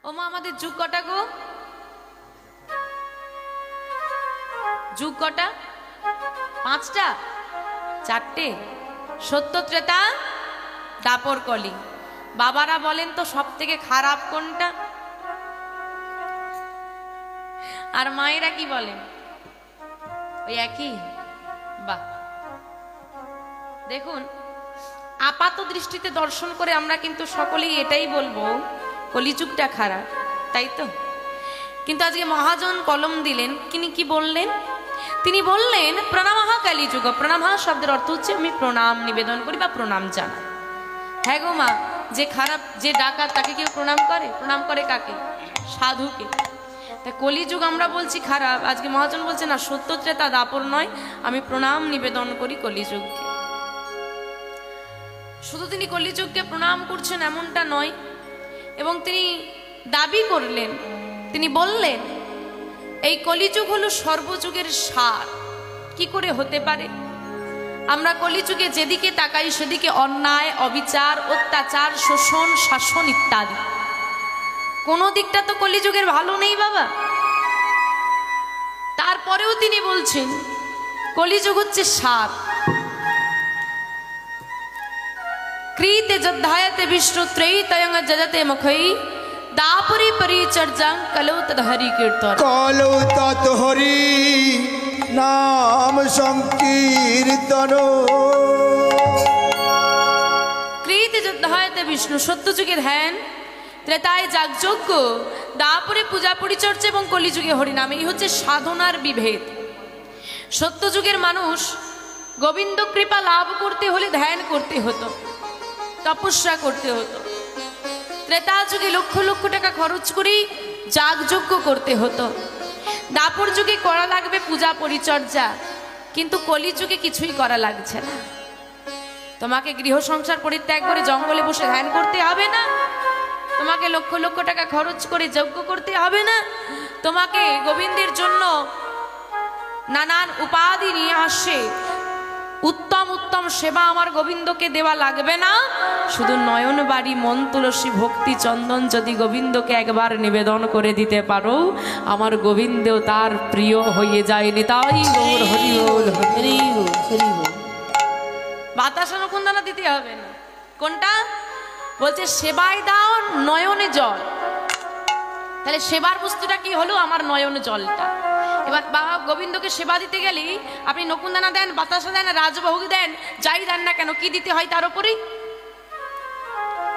ওমা আমাদের যুগ কটা গো? যুগ কটা? পাঁচটা, চারটে, সত্য, ত্রেতা, দাপর, কলি। বাবারা বলেন তো সব থেকে খারাপ কোনটা? আর মায়েরা কি বলেন? ওই একই। বাহ, দেখুন আপাত দৃষ্টিতে দর্শন করে আমরা কিন্তু সকলেই এটাই বলবো কলিযুগটা খারাপ, তাই তো? কিন্তু আজকে মহাজন কলম দিলেন, তিনি কি বললেন? তিনি বললেন প্রণামঃ কলিযুগ। প্রণামঃ শব্দের অর্থ হচ্ছে আমি প্রণাম নিবেদন করি বা প্রণাম জানাই। হ্যাঁ গো মা, যে খারাপ, যে ডাকাত তাকে কেউ প্রণাম করে? প্রণাম করে কাকে? সাধুকে। তা কলিযুগ আমরা বলছি খারাপ, আজকে মহাজন বলছে না, সত্য ত্রেতা দাপর নয়, আমি প্রণাম নিবেদন করি কলিযুগকে। শুধু তিনি কলিযুগকে প্রণাম করছেন এমনটা নয়, এবং তিনি দাবি করলেন, তিনি বললেন এই কলিযুগ হলো সর্বযুগের সার। কি করে হতে পারে? আমরা কলিযুগে যেদিকে তাকাই সেদিকে অন্যায়, অবিচার, অত্যাচার, শোষণ, শাসন ইত্যাদি। কোনো দিকটা তো কলিযুগের ভালো নেই বাবা। তারপরেও তিনি বলছেন কলিযুগ হচ্ছে সার। ক্রীতে যদ্ধায়তে বিষ্ণু ত্রয়ীতয়ং যজতে মুখৈ দাপরি পরিচর্যাং কলৌ তদ হরি কীর্তন। কলৌ তৎ হরি নাম সংকীর্তন। ক্রীতে যদ্ধায়তে বিষ্ণু, সত্যযুগে ধ্যান, ত্রেতায় যাগযজ্ঞ, দাপরে পূজা পরিচর্যা এবং কলিযুগে হরিনাম। এই হচ্ছে সাধনার বিভেদ। সত্যযুগের মানুষ গোবিন্দ কৃপা লাভ করতে হলে ধ্যান করতে হতো, তপস্যা করতে হতো। ত্রেতা যুগে লক্ষ লক্ষ টাকা খরচ করেই যাগযজ্ঞ করতে হতো। দাপর যুগে করা লাগবে পূজা পরিচর্যা, কিন্তু কলিযুগে কিছুই করা লাগছে না। তোমাকে গৃহ সংসার পরিত্যাগ করে জঙ্গলে বসে ধ্যান করতে হবে না, তোমাকে লক্ষ লক্ষ টাকা খরচ করে যজ্ঞ করতে হবে না, তোমাকে গোবিন্দের জন্য নানান উপাধি নিয়ে আসে উত্তম উত্তম সেবা আমার গোবিন্দকে দেওয়া লাগবে না। শুধু নয়ন বাড়ি মন তুলসী ভক্তি চন্দন যদি গোবিন্দকে একবার নিবেদন করে দিতে পারো, আমার গোবিন্দেও তার প্রিয় হয়ে যায়নি। তাই গৌর হরি বল, হরি বল, হরি বল। বাতাসা নকুন্দানা দিতে হবে না। কোনটা বলছে? সেবায় দাও নয়নে জল। তাহলে সেবার বস্তুটা কি হলো? আমার নয়ন জলটা। এবার বাবা গোবিন্দকে সেবা দিতে গেলে আপনি নকুন্দানা দেন, বাতাসা দেন, রাজভোগ দেন, যাই দেন না কেন, কি দিতে হয় তার উপরেই?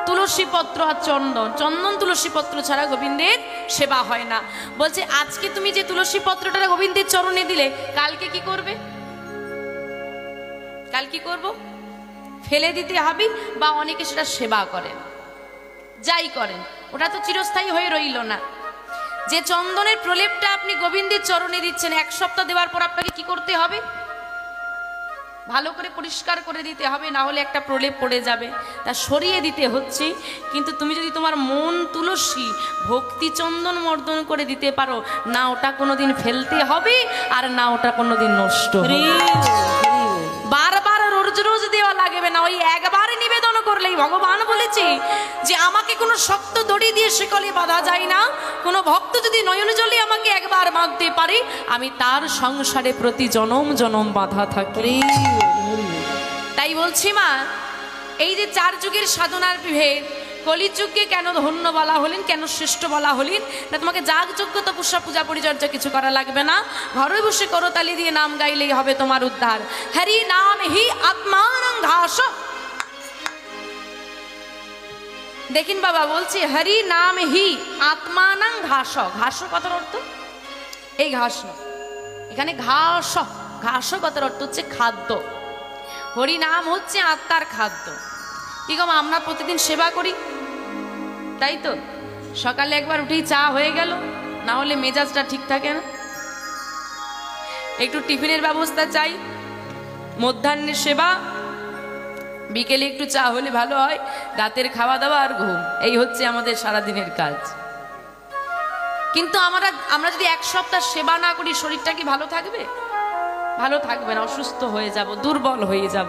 তুলসী পত্র আর চন্দন। চন্দন তুলসী পত্র ছাড়া গোবিন্দের সেবা হয় না। বলছে আজকে তুমি যে তুলসী পত্রটা গোবিন্দের চরণে দিলে, কালকে কি করবে? কাল কি করব? ফেলে দিতে হবে, বা অনেকে সেটা সেবা করেন, যাই করেন, ওটা তো চিরস্থায়ী হয়ে রইল না। যে চন্দনের প্রলেপটা আপনি গোবিন্দের চরণে দিচ্ছেন, এক সপ্তাহ দেওয়ার পর আপনাকে কি করতে হবে? ভালো করে পরিষ্কার করে দিতে হবে, না হলে একটা প্রলেপ পড়ে যাবে, তা সরিয়ে দিতে হচ্ছে। কিন্তু তুমি যদি তোমার মন তুলসী ভক্তি চন্দন মর্দন করে দিতে পারো না, ওটা কোনোদিন ফেলতে হবে আর না ওটা কোনোদিন নষ্ট হবে। বারবার রোজ রোজ দেওয়া লাগবে না, ওই একবার নিবেদন করলেই। ভগবান বলেছে যে আমাকে কোনো শক্ত দড়ি দিয়ে শিকলে বাঁধা যায় না। কোনো ভক্ত যদি নয়ন জলে আমাকে একবার বাঁধতে পারে, আমি তার সংসারে প্রতি জনম জনম বাঁধা থাকি। তাই বলছি মা, এই যে চার যুগের সাধনার বিভেদ, কলিযুগকে কেন ধন্য বলা হলেন, কেন শ্রেষ্ঠ বলা হলেন? না তোমাকে যাগযজ্ঞ তপস্যা পূজা পরিচর্যা কিছু করা লাগবে না, ঘরে বসে করতালি দিয়ে নাম গাইলেই হবে তোমার উদ্ধার। হরি নাম হি আত্মানং ঘাস। দেখেন বাবা বলছি হরি নাম হি আত্মানং ঘাস। ঘাস কথার অর্থ এই ঘাস না, এখানে ঘাস। ঘাস কথার অর্থ হচ্ছে খাদ্য। হরি নাম হচ্ছে আত্মার খাদ্য। কি গো, আমরা প্রতিদিন সেবা করি, তাই তো? সকালে একবার উঠেই চা হয়ে গেল, না হলে মেজাজটা ঠিক থাকে না। একটু টিফিনের ব্যবস্থা চাই, মধ্যাহ্নের সেবা, বিকেলে একটু চা হলে ভালো হয়, রাতের খাওয়া দাওয়া আর ঘুম, এই হচ্ছে আমাদের সারাদিনের কাজ। কিন্তু আমরা যদি এক সপ্তাহ সেবা না করি, শরীরটা কি ভালো থাকবে? ভালো থাকবে না, অসুস্থ হয়ে যাব, দুর্বল হয়ে যাব।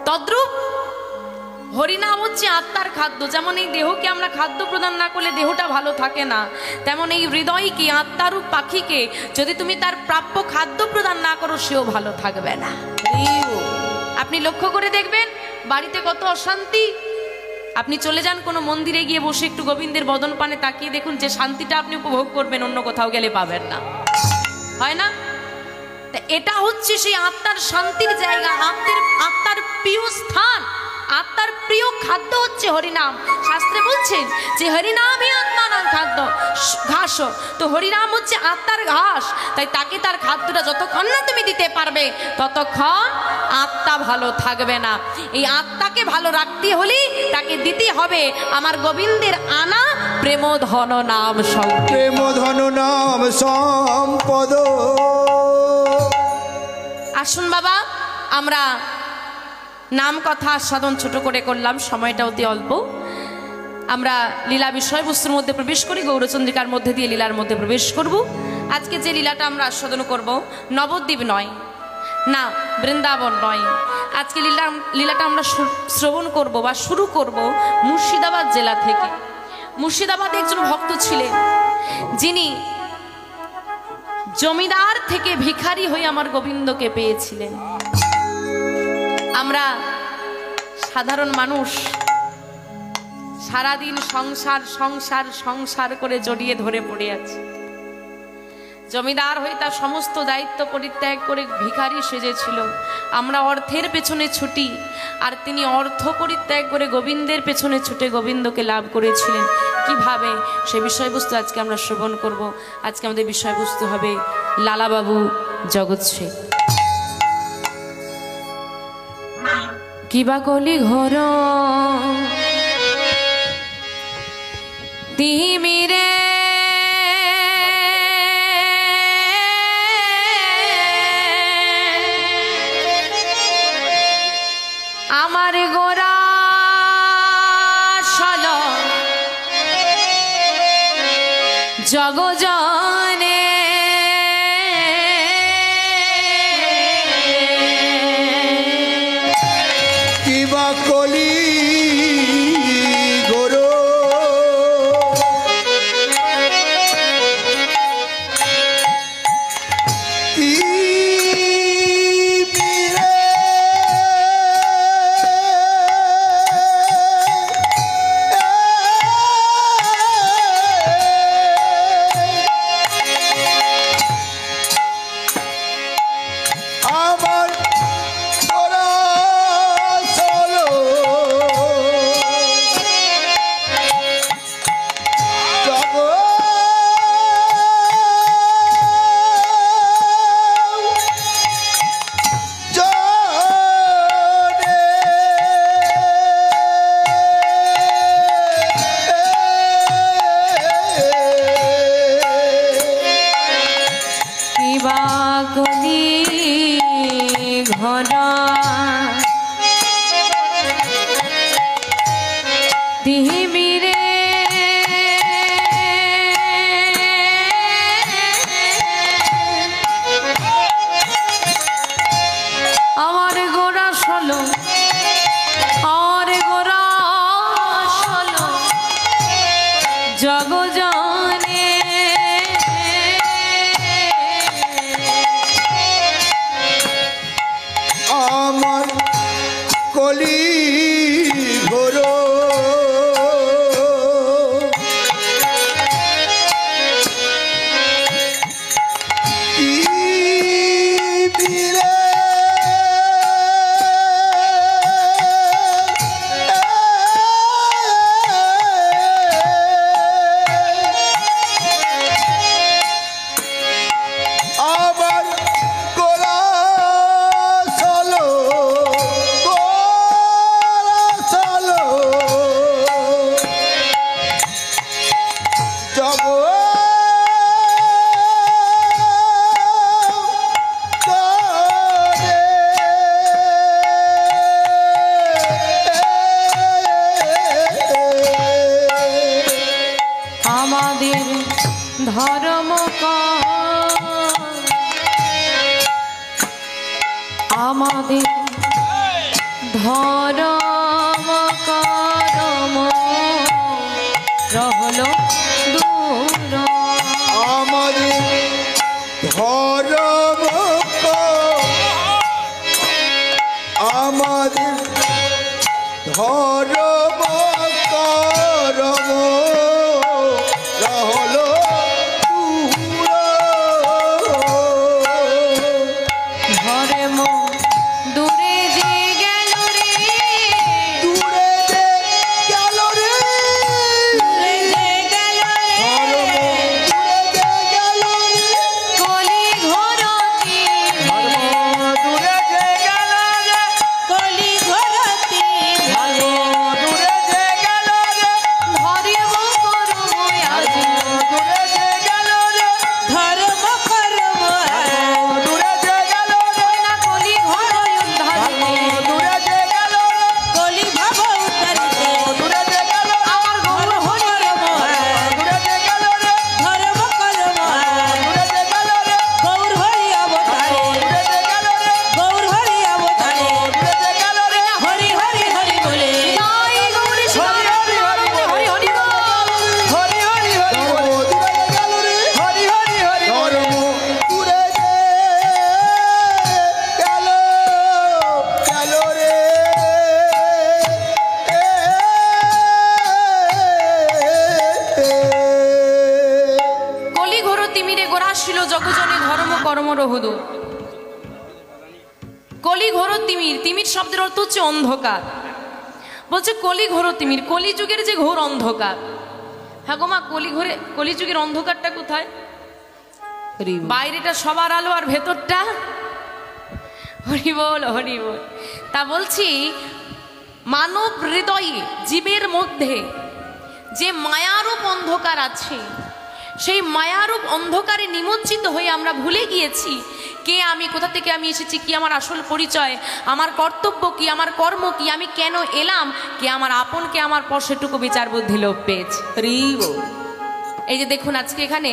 তদ্রূপ হরিনাম হচ্ছে আত্মার খাদ্য। যেমন এই দেহকে আমরা খাদ্য প্রদান না করলে দেহটা ভালো থাকে না, তেমন এই হৃদয়কে, আত্মারূপ পাখিকে যদি তুমি তার প্রাপ্য খাদ্য প্রদান না করো, সেও ভালো থাকবে না। আপনি লক্ষ্য করে দেখবেন বাড়িতে কত অশান্তি। আপনি চলে যান কোনো মন্দিরে গিয়ে বসে একটু গোবিন্দের বদন পানে তাকিয়ে দেখুন, যে শান্তিটা আপনি উপভোগ করবেন অন্য কোথাও গেলে পাবেন না, হয় না? এটা হচ্ছে সেই আত্মার শান্তির জায়গা, আত্মার প্রিয় স্থান, আত্মার প্রিয় খাদ্য হচ্ছে হরিনাম। শাস্ত্রে বলছেন যে হরিনামই আত্মার খাদ্য ঘাস। তো হরিনাম হচ্ছে আত্মার ঘাস, তাই তাকে তার খাদ্যটা যতক্ষণ না তুমি দিতে পারবে ততক্ষণ আত্মা ভালো থাকবে না। এই আত্মাকে ভালো রাখতে হলে তাকে দিতে হবে আমার গোবিন্দের আনা প্রেমধন নাম সম্পদ। প্রেমধন নাম সম্পদ। আসুন বাবা, আমরা নাম কথা আস্বাদন ছোট করে করলাম, সময়টা অতি অল্প। আমরা লীলা বিষয়বস্তুর মধ্যে প্রবেশ করি, গৌরচন্দ্রিকার মধ্যে দিয়ে লীলার মধ্যে প্রবেশ করব। আজকে যে লীলাটা আমরা আস্বাদন করব, নবদ্বীপ নয়, না বৃন্দাবন নয়, আজকে লীলাটা আমরা শ্রবণ করব বা শুরু করব মুর্শিদাবাদ জেলা থেকে। মুর্শিদাবাদে একজন ভক্ত ছিলেন, যিনি জমিদার থেকে ভিখারি হয়ে আমার গোবিন্দকে পেয়েছিলেন। আমরা সাধারণ মানুষ সারাদিন সংসার সংসার সংসার করে জড়িয়ে ধরে পড়ে আছি। জমিদার হয়ে তার সমস্ত দায়িত্ব পরিত্যাগ করে ভিখারি সেজেছিল। আমরা অর্থের পেছনে ছুটি, আর তিনি অর্থ পরিত্যাগ করে গোবিন্দের পেছনে ছুটে গোবিন্দকে লাভ করেছিলেন। কিভাবে, সে বিষয়বস্তু আজকে আমরা শ্রবণ করব। আজকে আমাদের বিষয়বস্তু হবে লালাবাবু জগৎশ্রী। কিবা কলি ঘর তিমিরে আমার গোরা সল জগজনে কিবা কলি গরো আমাদের ধর্ম দূর। আমাদের ধর্ম আমাদের ধর্ম করম রহল ধর্ম দূরে যে গেল রে, দূরে যে গেল রে দূরে যে গেল রে, ধর্ম দূরে যে গেল রে কলি ঘোরতি, দূরে যে গেল রে কলি ঘোরতি, দূরে যে গেল রে ধর্ম করম আজ, দূরে যে গেল রে ধর্ম করম আজ, দূরে যে গেল রে না কলি ঘোর উদ্ধারে, দূরে যে গেল রে কলি ভাব উদ্ধারিতে, দূরে যে গেল রে আমার গৌর হরিরম দূরে যে গেল রে ধর্ম করম দূরে যে গেল রে গৌর হরি অবতারে, দূরে যে গেল রে গৌর হরি অবতারে, দূরে যে গেল রে হরি হরি হরি বলে জয় গৌরী সীতারাম হরি হরি বল। হরি হরি হরি বলে দূরে যে গেল রে হরি হরি হরি ধর্ম দূরে যে গেল গেল রে কলি ঘোর তিমিরে গোরাশিল জগজনে ধর্ম কর্ম রহুদু। কলি ঘোর তিমির, তিমির শব্দের অর্থ হচ্ছে অন্ধকার। বলছে কলি ঘোর তিমির, কলিযুগের যে ঘোর অন্ধকার। হ্যাঁ গো মা, কলিযুগের অন্ধকারটা কোথায়? বাইরেটা সবার আলো আর ভেতরটা হরি বল হরি বল। তা বলছি মানব হৃদয়ে জীবের মধ্যে যে মায়ারূপ অন্ধকার আছে, সেই মায়ারূপ অন্ধকারে নিমজ্জিত হয়ে আমরা ভুলে গিয়েছি কে আমি, কোথা থেকে আমি এসেছি, কি আমার আসল পরিচয়, আমার কর্তব্য কি, আমার কর্ম কি, আমি কেন এলাম, কে আমার আপন কে আমার পর, সেটুকু বিচার বুদ্ধি লোপ পেয়েছে। এই যে দেখুন আজকে এখানে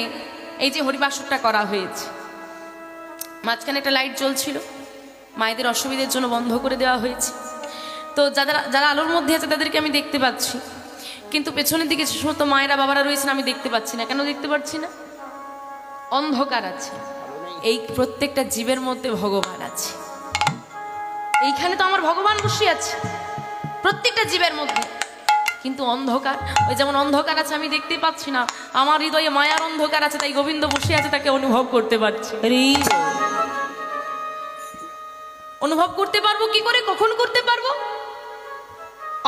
এই যে হরিবাসরটা করা হয়েছে, মাঝখানে একটা লাইট জ্বলছিল, মায়েদের অসুবিধার জন্য বন্ধ করে দেওয়া হয়েছে। তো যারা আলোর মধ্যে আছে তাদেরকে আমি দেখতে পাচ্ছি, কিন্তু পেছনের দিকে যে সমস্ত মায়েরা বাবারা রয়েছেন আমি দেখতে পাচ্ছি না। কেন দেখতে পাচ্ছি না? অন্ধকার আছে। এই প্রত্যেকটা জীবের মধ্যে ভগবান আছে। এইখানে তো আমার ভগবান বসে আছে প্রত্যেকটা জীবের মধ্যে, কিন্তু অন্ধকার। ওই যেমন অন্ধকার আছে আমি দেখতে পাচ্ছি না, আমার হৃদয়ে মায়ার অন্ধকার আছে, তাই গোবিন্দ বসে আছে, তাকে অনুভব করতে পারছি। অনুভব করতে পারবো কি করে, কখন করতে পারবো?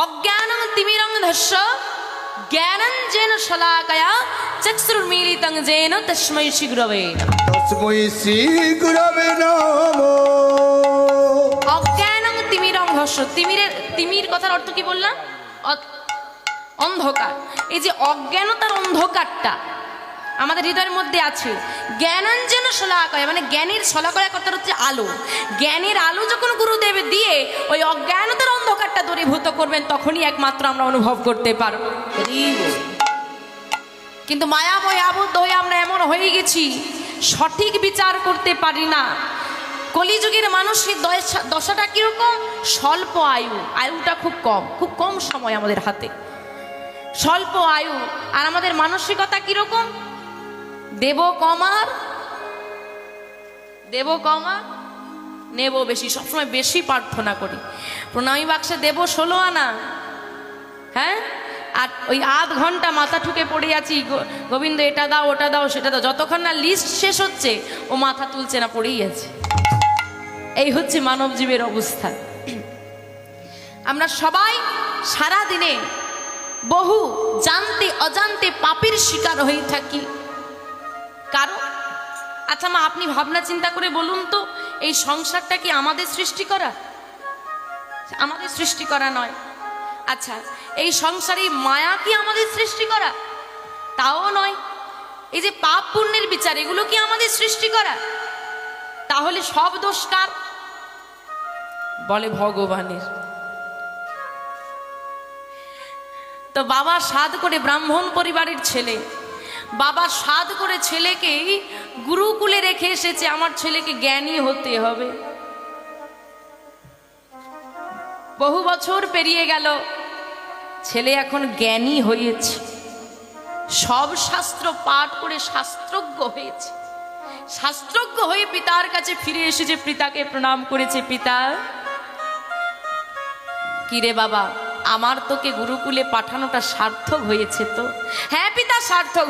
অজ্ঞানং তিমিরং ধস্য জ্ঞানঞ্জেন শলাকয়া চক্ষুর্মীলিতং যেন তস্मै শ্রী গুরবে তস্मै শ্রী গুরবে নমঃ। অজ্ঞানং তিমিরং ধস্য, তিমির কথার অর্থ কি বললাম? অন্ধকার। এই যে অজ্ঞানতার অন্ধকারটা আমাদের হৃদয়ের মধ্যে আছে, জ্ঞানাঞ্জন শলাকয়া, মানে জ্ঞানের শলাকয়া কথার হচ্ছে আলো। জ্ঞানের আলো যখন গুরুদেব দিয়ে ওই অজ্ঞানতার অন্ধকারটা দূরীভূত করবেন, তখনই একমাত্র আমরা অনুভব করতে পারব। কিন্তু মায়াময় আবদ্ধ হয়ে আমরা এমন হয়ে গেছি, সঠিক বিচার করতে পারি না। কলিযুগের মানুষের দশাটা কিরকম? স্বল্প আয়ু, আয়ুটা খুব কম সময় আমাদের হাতে, স্বল্প আয়ু। আর আমাদের মানসিকতা কিরকম? দেব কমার নেব বেশি, সবসময় বেশি প্রার্থনা করি। প্রণামী বাক্সে দেব 16 আনা, হ্যাঁ, আর ওই আধ ঘন্টা মাথা ঠুকে পড়ে আছি, গোবিন্দ এটা দাও ওটা দাও সেটা দাও, যতক্ষণ না লিস্ট শেষ হচ্ছে ও মাথা তুলছে না, পড়েই আছে। এই হচ্ছে মানব জীবের অবস্থা। আমরা সবাই সারা দিনে বহু জানতে অজান্তে পাপের শিকার হয়ে থাকি। কারণ আচ্ছা মা, আপনি ভাবনা চিন্তা করে বলুন তো, এই সংসারটা কি আমাদের সৃষ্টি করা? আমাদের সৃষ্টি করা নয়। আচ্ছা, এই সংসারে মায়া কি আমাদের সৃষ্টি করা? তাও নয়। এই যে পাপ পুণ্যের বিচার, এগুলো কি আমাদের সৃষ্টি করা? তাহলে সব দোষ কার? বলে ভগবানের। তো বাবা সাধ করে, ব্রাহ্মণ পরিবারের ছেলে, বাবা সাধ করে ছেলেকে গুরুকুলে রেখে এসেছে, আমার ছেলেকে জ্ঞানী হতে হবে। বহু বছর পেরিয়ে গেল, ছেলে এখন জ্ঞানী হয়েছে, সব শাস্ত্র পাঠ করে শাস্ত্রজ্ঞ হয়েছে, শাস্ত্রজ্ঞ হয়ে পিতার কাছে ফিরে এসেছে, পিতাকে প্রণাম করেছে। পিতা, কিরে বাবা, আমার তোকে গুরুকুলে পাঠানোটা সার্থক হয়েছে তো? হ্যাঁ পিতা, সার্থক।